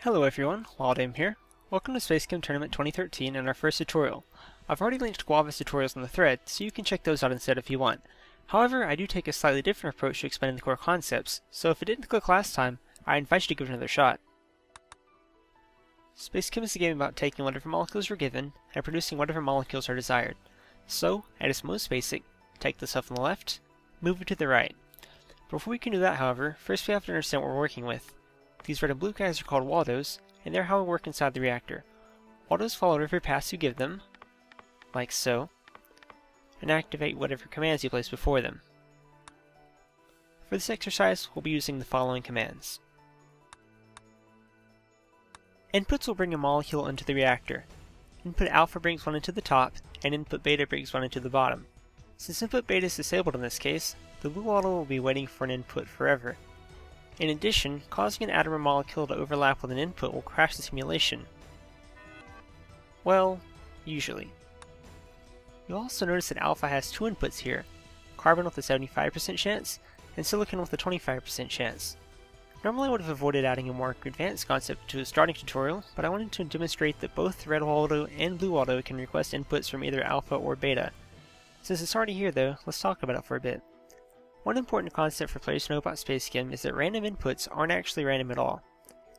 Hello everyone, WildAim here. Welcome to SpaceChem Tournament 2013 and our first tutorial. I've already linked qVEA's tutorials on the thread, so you can check those out instead if you want. However, I do take a slightly different approach to explaining the core concepts, so if it didn't click last time, I invite you to give it another shot. SpaceChem is a game about taking whatever molecules you're given and producing whatever molecules are desired. So, at its most basic, take the stuff on the left, move it to the right. Before we can do that, however, first we have to understand what we're working with. These red and blue guys are called Waldos, and they're how we work inside the reactor. Waldos follow whatever paths you give them, like so, and activate whatever commands you place before them. For this exercise, we'll be using the following commands. Inputs will bring a molecule into the reactor. Input alpha brings one into the top, and input beta brings one into the bottom. Since input beta is disabled in this case, the blue Waldo will be waiting for an input forever. In addition, causing an atom or molecule to overlap with an input will crash the simulation. Well, usually. You'll also notice that alpha has two inputs here, carbon with a 75% chance, and silicon with a 25% chance. Normally I would have avoided adding a more advanced concept to a starting tutorial, but I wanted to demonstrate that both red Waldo and blue Waldo can request inputs from either alpha or beta. Since it's already here though, let's talk about it for a bit. One important concept for players to know about SpaceChem is that random inputs aren't actually random at all.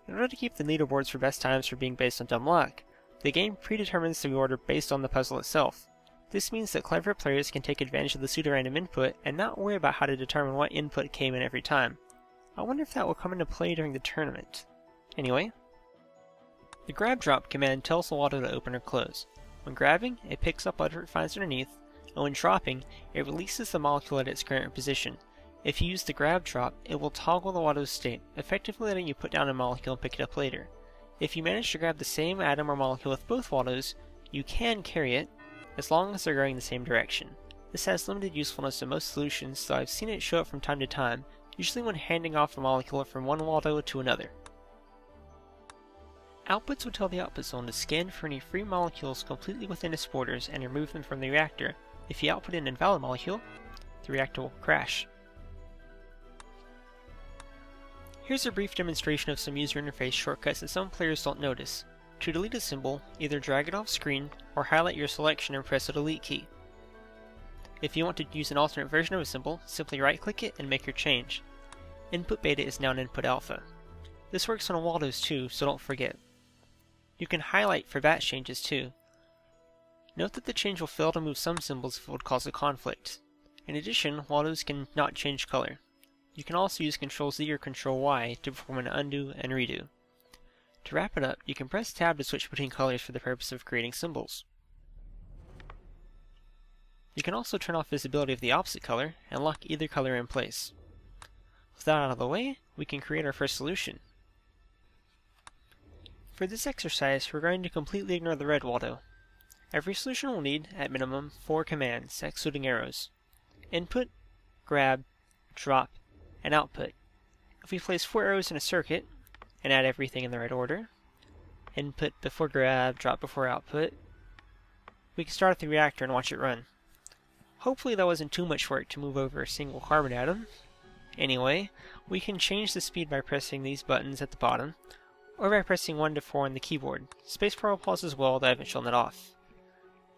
In order to keep the leaderboards for best times from being based on dumb luck, the game predetermines the order based on the puzzle itself. This means that clever players can take advantage of the pseudo-random input and not worry about how to determine what input came in every time. I wonder if that will come into play during the tournament. Anyway, the grab drop command tells the Waldo to open or close. When grabbing, it picks up whatever it finds underneath, and when dropping, it releases the molecule at its current position. If you use the grab drop, it will toggle the Waldo's state, effectively letting you put down a molecule and pick it up later. If you manage to grab the same atom or molecule with both Waldos, you can carry it, as long as they're going the same direction. This has limited usefulness in most solutions, though I've seen it show up from time to time, usually when handing off a molecule from one Waldo to another. Outputs will tell the output zone to scan for any free molecules completely within its borders and remove them from the reactor. If you output an invalid molecule, the reactor will crash. Here's a brief demonstration of some user interface shortcuts that some players don't notice. To delete a symbol, either drag it off screen or highlight your selection and press the delete key. If you want to use an alternate version of a symbol, simply right-click it and make your change. Input beta is now an input alpha. This works on Waldos too, so don't forget. You can highlight for batch changes too. Note that the change will fail to move some symbols if it would cause a conflict. In addition, Waldos can not change color. You can also use Ctrl-Z or Ctrl-Y to perform an undo and redo. To wrap it up, you can press Tab to switch between colors for the purpose of creating symbols. You can also turn off visibility of the opposite color and lock either color in place. With that out of the way, we can create our first solution. For this exercise, we're going to completely ignore the red Waldo. Every solution will need, at minimum, 4 commands, excluding arrows. Input, grab, drop, and output. If we place 4 arrows in a circuit, and add everything in the right order, input before grab, drop before output, we can start the reactor and watch it run. Hopefully that wasn't too much work to move over a single carbon atom. Anyway, we can change the speed by pressing these buttons at the bottom, or by pressing 1 to 4 on the keyboard. Spacebar will pause as well, though I haven't shown that off.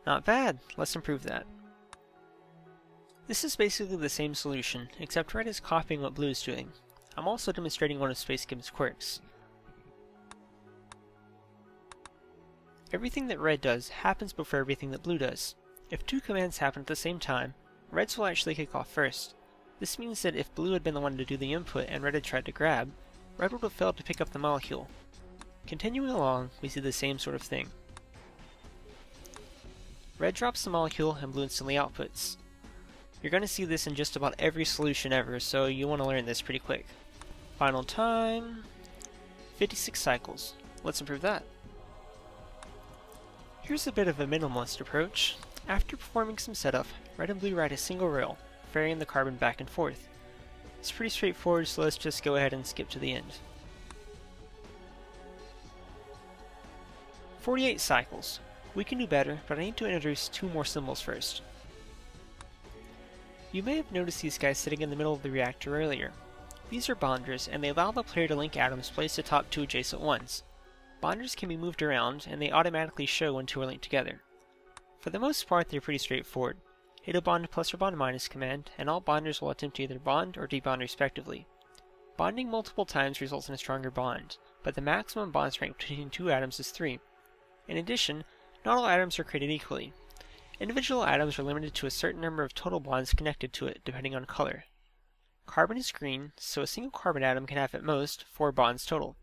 Not bad, let's improve that. This is basically the same solution, except red is copying what blue is doing. I'm also demonstrating one of SpaceChem's quirks. Everything that red does happens before everything that blue does. If 2 commands happen at the same time, red's will actually kick off first. This means that if blue had been the one to do the input and red had tried to grab, red would have failed to pick up the molecule. Continuing along, we see the same sort of thing. Red drops the molecule and blue instantly outputs. You're going to see this in just about every solution ever, so you want to learn this pretty quick. Final time, 56 cycles. Let's improve that. Here's a bit of a minimalist approach. After performing some setup, red and blue ride a single rail, ferrying the carbon back and forth. It's pretty straightforward, so let's just go ahead and skip to the end. 48 cycles. We can do better, but I need to introduce 2 more symbols first. You may have noticed these guys sitting in the middle of the reactor earlier. These are bonders, and they allow the player to link atoms placed atop 2 adjacent ones. bonders can be moved around and they automatically show when two are linked together. For the most part, they're pretty straightforward. Hit a bond plus or bond minus command, and all bonders will attempt to either bond or debond respectively. Bonding multiple times results in a stronger bond, but the maximum bond strength between two atoms is 3. In addition, not all atoms are created equally. Individual atoms are limited to a certain number of total bonds connected to it, depending on color. Carbon is green, so a single carbon atom can have at most 4 bonds total.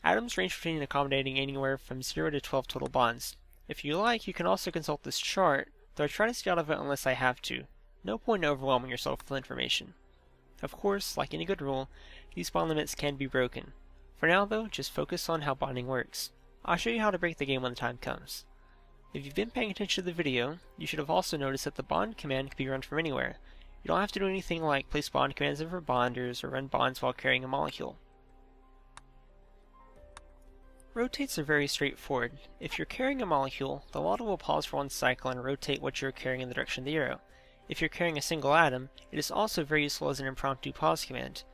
Atoms range between accommodating anywhere from 0 to 12 total bonds. If you like, you can also consult this chart, though I try to stay out of it unless I have to. No point in overwhelming yourself with information. Of course, like any good rule, these bond limits can be broken. For now though, just focus on how bonding works. I'll show you how to break the game when the time comes. If you've been paying attention to the video, you should have also noticed that the bond command can be run from anywhere. You don't have to do anything like place bond commands over bonders or run bonds while carrying a molecule. Rotates are very straightforward. If you're carrying a molecule, the model will pause for one cycle and rotate what you're carrying in the direction of the arrow. If you're carrying a single atom, it is also very useful as an impromptu pause command.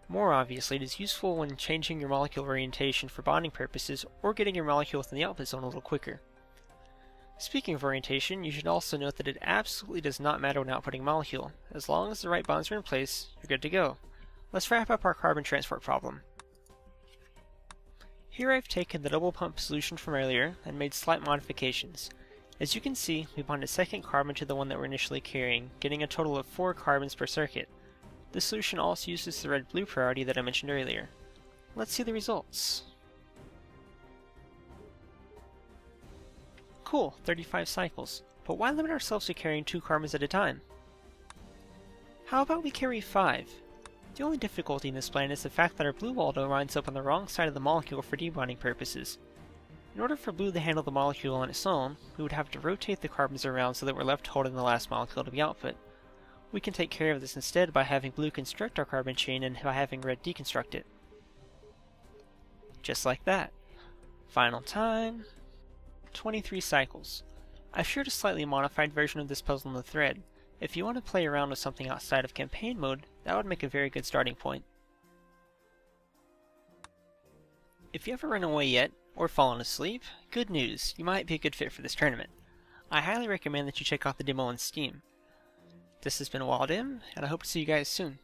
More obviously, it is useful when changing your molecule orientation for bonding purposes or getting your molecule within the output zone a little quicker. Speaking of orientation, you should also note that it absolutely does not matter when outputting a molecule. As long as the right bonds are in place, you're good to go. Let's wrap up our carbon transport problem. Here I've taken the double pump solution from earlier and made slight modifications. As you can see, we bond a second carbon to the one that we're initially carrying, getting a total of 4 carbons per circuit. This solution also uses the red-blue priority that I mentioned earlier. Let's see the results. Cool, 35 cycles. But why limit ourselves to carrying 2 carbons at a time? How about we carry 5? The only difficulty in this plan is the fact that our blue waldo winds up on the wrong side of the molecule for debonding purposes. In order for blue to handle the molecule on its own, we would have to rotate the carbons around so that we're left holding the last molecule to be output. We can take care of this instead by having blue construct our carbon chain and by having red deconstruct it. Just like that. Final time... 23 cycles. I've shared a slightly modified version of this puzzle in the thread. If you want to play around with something outside of campaign mode, that would make a very good starting point. If you haven't run away yet, or fallen asleep, good news, you might be a good fit for this tournament. I highly recommend that you check out the demo on Steam. This has been wildm, and I hope to see you guys soon.